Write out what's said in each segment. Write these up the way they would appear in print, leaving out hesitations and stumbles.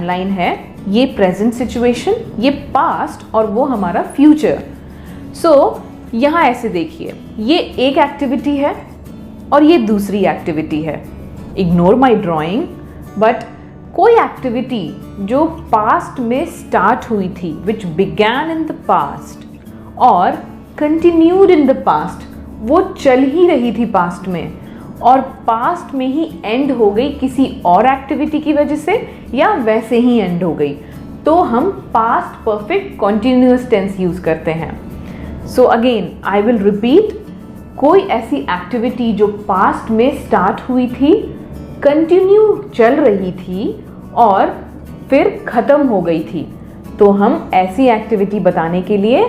Line है, ये present situation, ये पास्ट और वो हमारा फ्यूचर। सो यहाँ ऐसे देखिए, ये एक एक्टिविटी है और ये दूसरी एक्टिविटी है। इग्नोर माई ड्राइंग, बट कोई एक्टिविटी जो पास्ट में स्टार्ट हुई थी, विच बिगैन इन द पास्ट और कंटिन्यूड इन द पास्ट, वो चल ही रही थी पास्ट में और पास्ट में ही एंड हो गई किसी और एक्टिविटी की वजह से या वैसे ही एंड हो गई, तो हम past perfect continuous tense use करते हैं। So again I will repeat, कोई ऐसी एक्टिविटी जो पास्ट में स्टार्ट हुई थी, कंटिन्यू चल रही थी और फिर खत्म हो गई थी, तो हम ऐसी एक्टिविटी बताने के लिए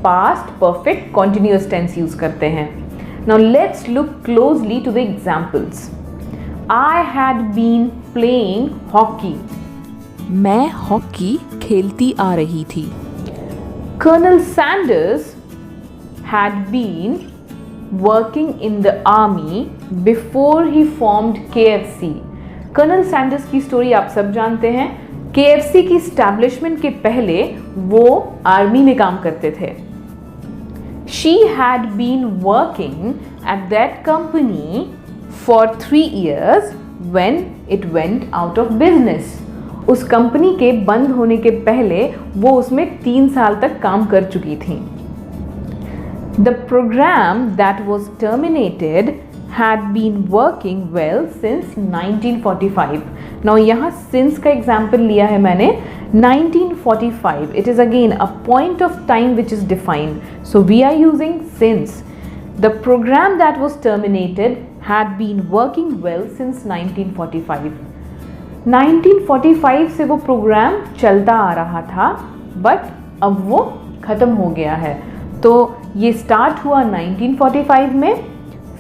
past perfect continuous tense use करते हैं। Now let's look closely to the examples. I had been playing hockey, मैं हॉकी खेलती आ रही थी। Colonel Sanders had been working in the army before he formed KFC. Colonel Sanders की story आप सब जानते हैं। KFC की स्टैब्लिशमेंट के पहले वो आर्मी में काम करते थे। She had been working at that company for 3 years when it went out of business. उस कंपनी के बंद होने के पहले वो उसमें 3 साल तक काम कर चुकी थी। The program that was terminated had been working well since 1945. Now यहाँ since का example लिया है मैंने 1945. It is again a point of time which is defined. So we are using since. The program that was terminated had been working well since 1945. 1945 से वो programme चलता आ रहा था, बट अब वो ख़त्म हो गया है। तो ये स्टार्ट हुआ 1945 में,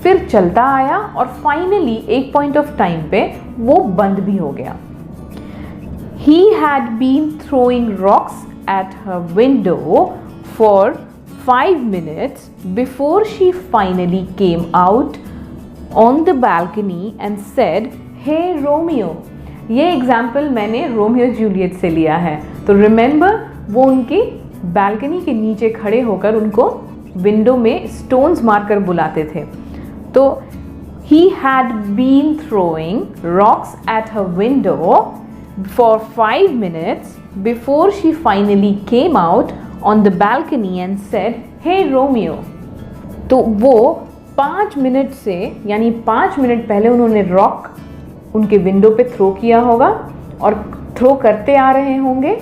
फिर चलता आया और फाइनली एक पॉइंट ऑफ टाइम पे वो बंद भी हो गया। He had been throwing rocks at her window for 5 minutes before she finally came out on the balcony and said, "Hey Romeo." ये एग्जाम्पल मैंने रोमियो जूलियट से लिया है। तो रिमेंबर, वो उनकी बालकनी के नीचे खड़े होकर उनको विंडो में स्टोन्स मारकर बुलाते थे। तो he had been throwing rocks at her window for 5 minutes before she finally came out on the balcony and said, "Hey Romeo." तो वो 5 मिनट से, यानी 5 मिनट पहले उन्होंने रॉक उनके विंडो पे थ्रो किया होगा और थ्रो करते आ रहे होंगे